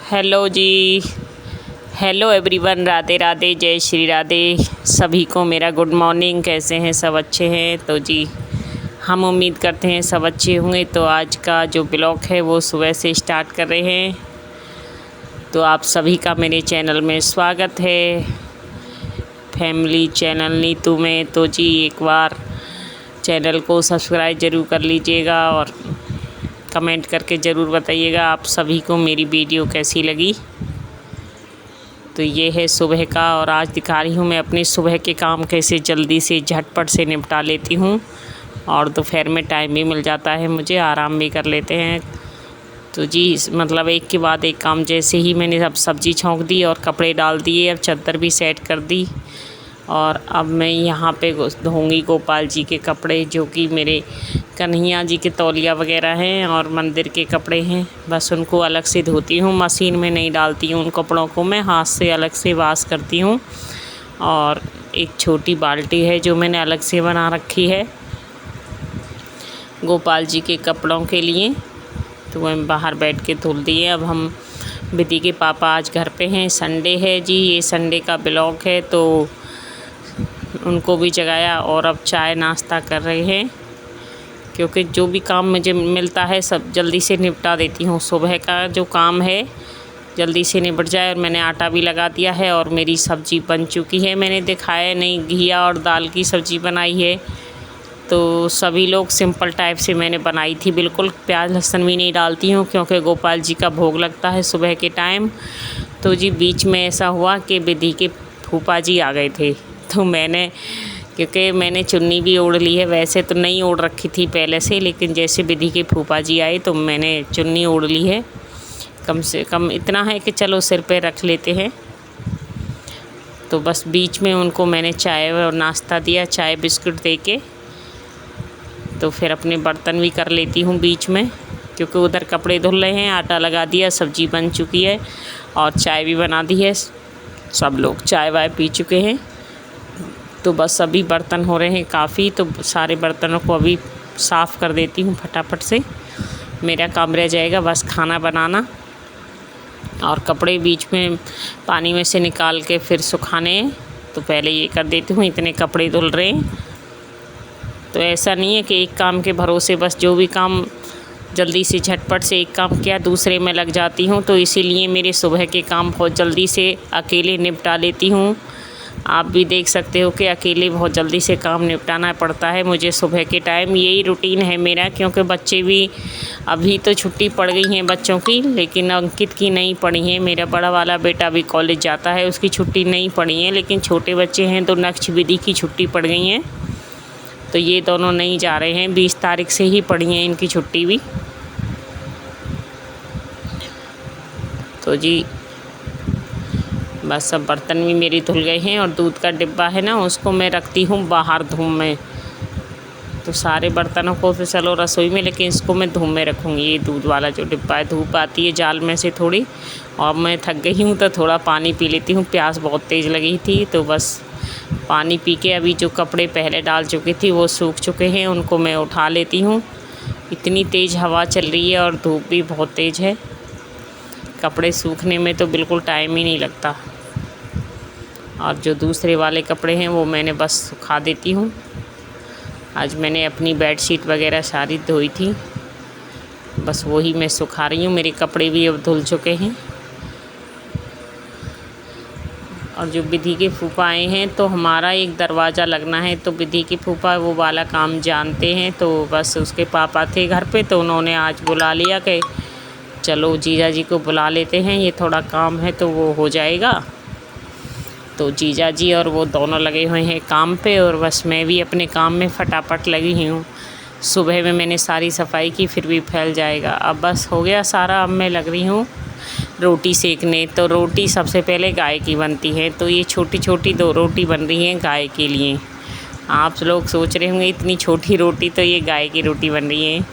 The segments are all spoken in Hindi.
हेलो जी। हेलो एवरीवन, राधे राधे, जय श्री राधे। सभी को मेरा गुड मॉर्निंग। कैसे हैं सब? अच्छे हैं तो जी, हम उम्मीद करते हैं सब अच्छे होंगे। तो आज का जो ब्लॉग है वो सुबह से स्टार्ट कर रहे हैं। तो आप सभी का मेरे चैनल में स्वागत है, फैमिली चैनल नीतू में। तो जी एक बार चैनल को सब्सक्राइब ज़रूर कर लीजिएगा और कमेंट करके ज़रूर बताइएगा आप सभी को मेरी वीडियो कैसी लगी। तो ये है सुबह का, और आज दिखा रही हूँ मैं अपने सुबह के काम कैसे जल्दी से झटपट से निपटा लेती हूँ। और दोपहर में टाइम भी मिल जाता है, मुझे आराम भी कर लेते हैं। तो जी मतलब एक के बाद एक काम। जैसे ही मैंने अब सब्ज़ी छौंक दी और कपड़े डाल दिए, अब चादर भी सेट कर दी। और अब मैं यहाँ पे धोऊंगी गोपाल जी के कपड़े, जो कि मेरे कन्हैया जी के तौलिया वगैरह हैं और मंदिर के कपड़े हैं। बस उनको अलग से धोती हूँ, मशीन में नहीं डालती हूँ। उन कपड़ों को मैं हाथ से अलग से वॉश करती हूँ। और एक छोटी बाल्टी है जो मैंने अलग से बना रखी है गोपाल जी के कपड़ों के लिए, तो वह बाहर बैठ के धुल दिए। अब हम विधि के पापा आज घर पे हैं, संडे है जी, ये संडे का ब्लॉग है। तो उनको भी जगाया और अब चाय नाश्ता कर रहे हैं, क्योंकि जो भी काम मुझे मिलता है सब जल्दी से निपटा देती हूँ। सुबह का जो काम है जल्दी से निपट जाए। और मैंने आटा भी लगा दिया है और मेरी सब्ज़ी बन चुकी है। मैंने दिखाया नहीं, घिया और दाल की सब्ज़ी बनाई है। तो सभी लोग सिंपल टाइप से मैंने बनाई थी, बिल्कुल प्याज लहसुन भी नहीं डालती हूँ, क्योंकि गोपाल जी का भोग लगता है सुबह के टाइम। तो जी बीच में ऐसा हुआ कि विधि के फूफा जी आ गए थे। तो क्योंकि मैंने चुन्नी भी ओढ़ ली है, वैसे तो नहीं ओढ़ रखी थी पहले से, लेकिन जैसे विधि के फूफा जी आए तो मैंने चुन्नी ओढ़ ली है। कम से कम इतना है कि चलो सिर पे रख लेते हैं। तो बस बीच में उनको मैंने चाय और नाश्ता दिया, चाय बिस्कुट दे के। तो फिर अपने बर्तन भी कर लेती हूँ बीच में, क्योंकि उधर कपड़े धुल रहे हैं, आटा लगा दिया, सब्ज़ी बन चुकी है और चाय भी बना दी है। सब लोग चाय वाय पी चुके हैं। तो बस अभी बर्तन हो रहे हैं काफ़ी, तो सारे बर्तनों को अभी साफ़ कर देती हूँ फटाफट से। मेरा काम रह जाएगा बस खाना बनाना, और कपड़े बीच में पानी में से निकाल के फिर सुखाने। तो पहले ये कर देती हूँ, इतने कपड़े धुल रहे हैं। तो ऐसा नहीं है कि एक काम के भरोसे बस जो भी काम जल्दी से झटपट से एक काम किया दूसरे में लग जाती हूँ। तो इसीलिए मेरे सुबह के काम बहुत जल्दी से अकेले निपटा लेती हूँ। आप भी देख सकते हो कि अकेले बहुत जल्दी से काम निपटाना पड़ता है मुझे सुबह के टाइम। यही रूटीन है मेरा, क्योंकि बच्चे भी अभी तो छुट्टी पड़ गई हैं बच्चों की, लेकिन अंकित की नहीं पड़ी हैं। मेरा बड़ा वाला बेटा भी कॉलेज जाता है, उसकी छुट्टी नहीं पड़ी है, लेकिन छोटे बच्चे हैं तो नक्श विधि की छुट्टी पड़ गई हैं। तो ये दोनों नहीं जा रहे हैं, 20 तारीख से ही पड़ी हैं इनकी छुट्टी भी। तो जी बस सब बर्तन भी मेरी धुल गए हैं, और दूध का डिब्बा है ना, उसको मैं रखती हूँ बाहर धूप में। तो सारे बर्तनों को तो चलो रसोई में, लेकिन इसको मैं धूप में रखूँगी। ये दूध वाला जो डिब्बा है, धूप आती है जाल में से थोड़ी, और मैं थक गई हूँ तो थोड़ा पानी पी लेती हूँ। प्यास बहुत तेज़ लगी थी, तो बस पानी पी के अभी जो कपड़े पहले डाल चुकी थी वो सूख चुके हैं, उनको मैं उठा लेती हूँ। इतनी तेज़ हवा चल रही है और धूप भी बहुत तेज़ है, कपड़े सूखने में तो बिल्कुल टाइम ही नहीं लगता। और जो दूसरे वाले कपड़े हैं वो मैंने बस सुखा देती हूँ। आज मैंने अपनी बेडशीट वगैरह सारी धोई थी, बस वही मैं सुखा रही हूँ। मेरे कपड़े भी अब धुल चुके हैं। और जो विधि के फूफा आए हैं, तो हमारा एक दरवाज़ा लगना है, तो विधि के फूफा वो वाला काम जानते हैं। तो बस उसके पापा थे घर पे, तो उन्होंने आज बुला लिया कि चलो जीजा जी को बुला लेते हैं, ये थोड़ा काम है तो वो हो जाएगा। तो जीजा जी और वो दोनों लगे हुए हैं काम पे, और बस मैं भी अपने काम में फटाफट लगी हूँ। सुबह में मैंने सारी सफाई की, फिर भी फैल जाएगा। अब बस हो गया सारा। अब मैं लग रही हूँ रोटी सेकने। तो रोटी सबसे पहले गाय की बनती है, तो ये छोटी छोटी 2 रोटी बन रही हैं गाय के लिए। आप लोग सोच रहे होंगे इतनी छोटी रोटी, तो ये गाय की रोटी बन रही है।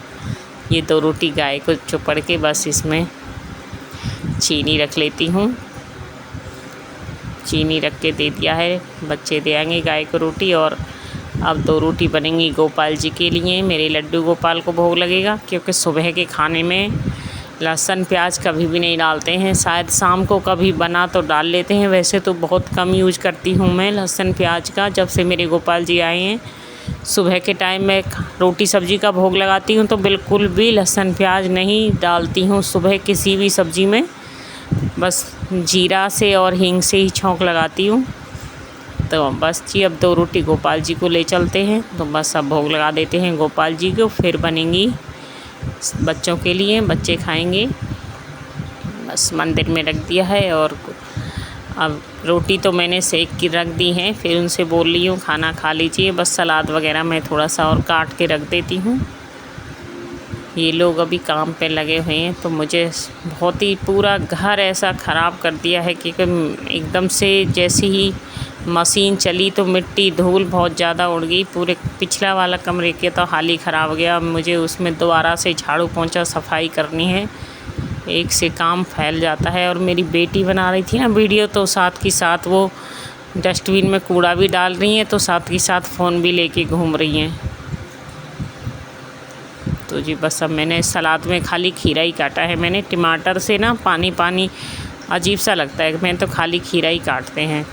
ये 2 रोटी गाय को चुपड़ के बस इसमें चीनी रख लेती हूँ। चीनी रख के दे दिया है, बच्चे दे आएंगे गाय को रोटी। और अब 2 रोटी बनेंगी गोपाल जी के लिए। मेरे लड्डू गोपाल को भोग लगेगा, क्योंकि सुबह के खाने में लहसुन प्याज कभी भी नहीं डालते हैं। शायद शाम को कभी बना तो डाल लेते हैं, वैसे तो बहुत कम यूज करती हूँ मैं लहसुन प्याज का। जब से मेरे गोपाल जी आए हैं, सुबह के टाइम में रोटी सब्ज़ी का भोग लगाती हूँ तो बिल्कुल भी लहसुन प्याज नहीं डालती हूँ सुबह किसी भी सब्ज़ी में। बस जीरा से और हींग से ही छौंक लगाती हूँ। तो बस जी, अब 2 रोटी गोपाल जी को ले चलते हैं, तो बस अब भोग लगा देते हैं गोपाल जी को, फिर बनेंगी बच्चों के लिए, बच्चे खाएंगे। बस मंदिर में रख दिया है और अब रोटी तो मैंने सेक के रख दी हैं, फिर उनसे बोल रही हूँ खाना खा लीजिए। बस सलाद वगैरह मैं थोड़ा सा और काट के रख देती हूँ। ये लोग अभी काम पे लगे हुए हैं, तो मुझे बहुत ही पूरा घर ऐसा ख़राब कर दिया है कि एकदम से जैसे ही मशीन चली तो मिट्टी धूल बहुत ज़्यादा उड़ गई। पूरे पिछला वाला कमरे के तो हाल ही ख़राब हो गया। मुझे उसमें दोबारा से झाड़ू पोंछा सफाई करनी है, एक से काम फैल जाता है। और मेरी बेटी बना रही थी ना वीडियो, तो साथ के साथ वो डस्टबिन में कूड़ा भी डाल रही हैं, तो साथ के साथ फ़ोन भी लेके घूम रही हैं। तो जी बस अब मैंने सलाद में खाली खीरा ही काटा है। मैंने टमाटर से ना पानी पानी अजीब सा लगता है, मैंने तो खाली खीरा ही काटते हैं।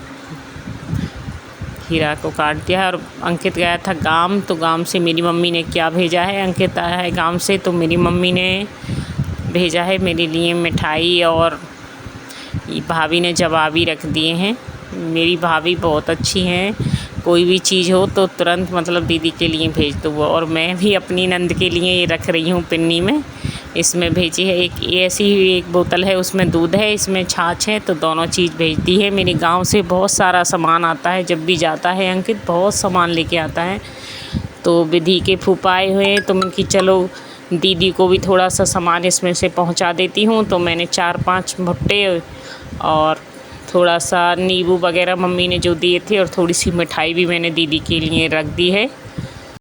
खीरा को काट दिया है। और अंकित गया था गांव, तो गांव से मेरी मम्मी ने क्या भेजा है, अंकित आया है गांव से तो मेरी मम्मी ने भेजा है मेरे लिए मिठाई, और भाभी ने जवाबी रख दिए हैं। मेरी भाभी बहुत अच्छी हैं, कोई भी चीज़ हो तो तुरंत मतलब दीदी के लिए भेज दो। और मैं भी अपनी नंद के लिए ये रख रही हूँ पिन्नी में, इसमें भेजी है। एक ऐसी ही एक बोतल है, उसमें दूध है, इसमें छाछ है, तो दोनों चीज़ भेजती है। मेरे गांव से बहुत सारा सामान आता है, जब भी जाता है अंकित बहुत सामान लेके आता है। तो विधि के फूफा आए हुए हैं, तो मैं कि चलो दीदी को भी थोड़ा सा सामान इसमें से पहुंचा देती हूं। तो मैंने 4-5 भुट्टे और थोड़ा सा नींबू वगैरह मम्मी ने जो दिए थे, और थोड़ी सी मिठाई भी मैंने दीदी के लिए रख दी है।